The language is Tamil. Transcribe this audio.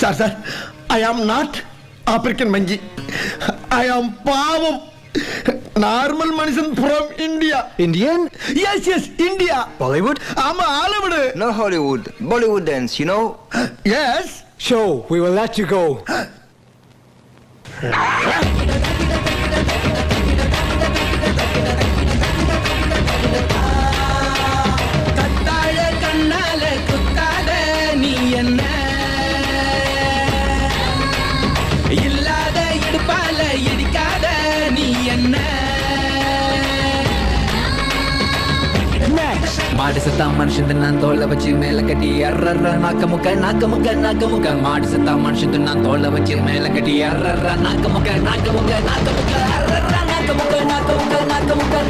Sir I am not African மங்கி. ஐ ஆம் பாவம் நார்மல் மனுஷன் from India. Indian? Yes, India. Bollywood? ஆமா Hollywood. No Hollywood. Bollywood dance, you know? Yes. Show, we will let you go. கத்தாழ கண்ணால குத்தாத நீ என்ன இல்லாத இடுப்பால இடிக்காத நீ என்ன மாடு சத்தா மனுஷன் நான் தோலை வச்சு மேல கட்டி அர்ற நாக்க முக்க மாடு சத்தா மனுஷன் நான் தோலை வச்சு மேல கட்டி அர்ற நாக்க முக்க அர்ற நாக்க முக்க அர்ற நாக்க முக்க